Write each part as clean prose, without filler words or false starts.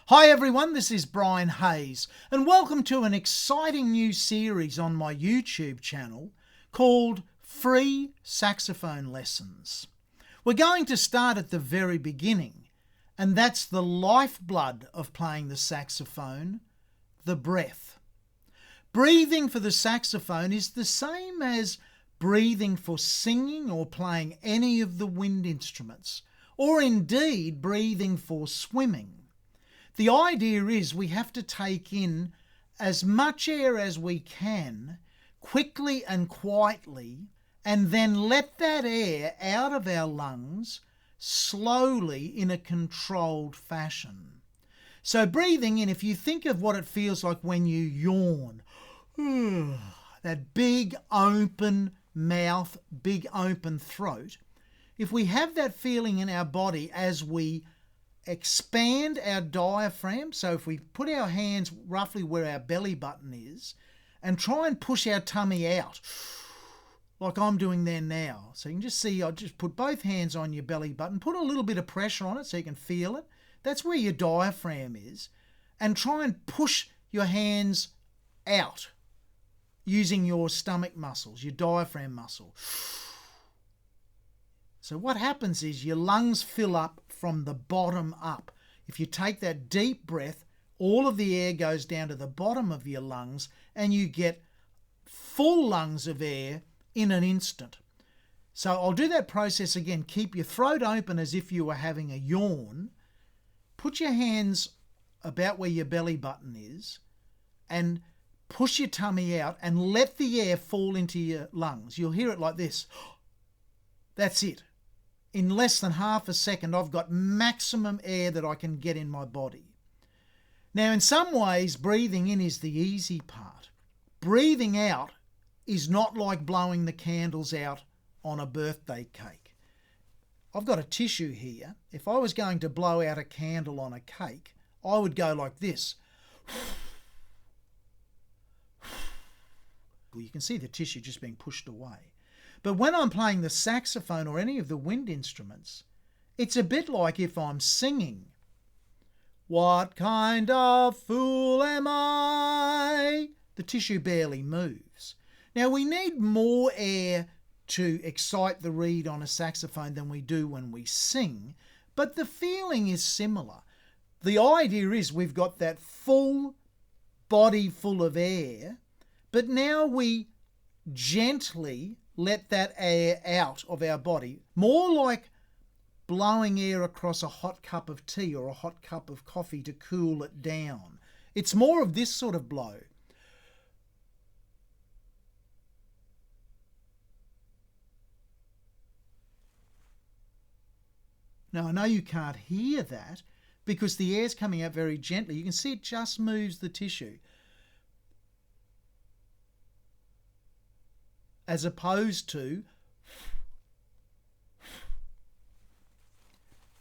Hi everyone, this is Brian Hayes and welcome to an exciting new series on my YouTube channel called Free Saxophone Lessons. We're going to start at the very beginning, and that's the lifeblood of playing the saxophone, the breath. Breathing for the saxophone is the same as breathing for singing or playing any of the wind instruments, or indeed breathing for swimming. The idea is we have to take in as much air as we can, quickly and quietly, and then let that air out of our lungs slowly in a controlled fashion. So breathing in, if you think of what it feels like when you yawn, that big open mouth, big open throat, if we have that feeling in our body as we expand our diaphragm, so if we put our hands roughly where our belly button is and try and push our tummy out like I'm doing there now. So you can just see, I'll just put both hands on your belly button, put a little bit of pressure on it so you can feel it. That's where your diaphragm is, and try and push your hands out using your stomach muscles, your diaphragm muscle. So what happens is your lungs fill up from the bottom up. If you take that deep breath, all of the air goes down to the bottom of your lungs and you get full lungs of air in an instant. So I'll do that process again. Keep your throat open as if you were having a yawn. Put your hands about where your belly button is and push your tummy out and let the air fall into your lungs. You'll hear it like this. That's it. In less than half a second, I've got maximum air that I can get in my body. Now, in some ways, breathing in is the easy part. Breathing out is not like blowing the candles out on a birthday cake. I've got a tissue here. If I was going to blow out a candle on a cake, I would go like this. Well, you can see the tissue just being pushed away. But when I'm playing the saxophone or any of the wind instruments, it's a bit like if I'm singing. What kind of fool am I? The tissue barely moves. Now, we need more air to excite the reed on a saxophone than we do when we sing, but the feeling is similar. The idea is we've got that full body full of air, but now we gently let that air out of our body, more like blowing air across a hot cup of tea or a hot cup of coffee to cool it down. It's more of this sort of blow. Now, I know you can't hear that because the air's coming out very gently. You can see it just moves the tissue, as opposed to,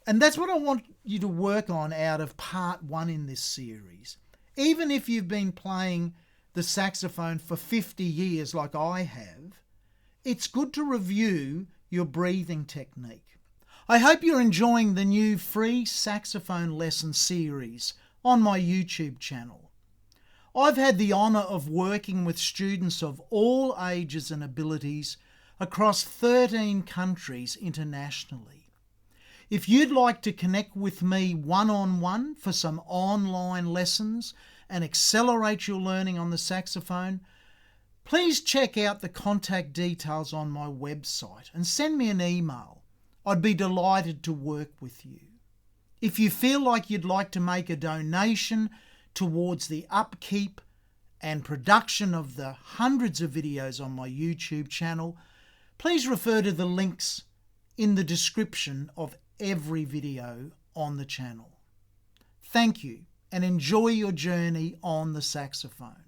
and that's what I want you to work on out of part one in this series. Even if you've been playing the saxophone for 50 years like I have, it's good to review your breathing technique. I hope you're enjoying the new free saxophone lesson series on my YouTube channel. I've had the honour of working with students of all ages and abilities across 13 countries internationally. If you'd like to connect with me one-on-one for some online lessons and accelerate your learning on the saxophone, please check out the contact details on my website and send me an email. I'd be delighted to work with you. If you feel like you'd like to make a donation towards the upkeep and production of the hundreds of videos on my YouTube channel, please refer to the links in the description of every video on the channel. Thank you and enjoy your journey on the saxophone.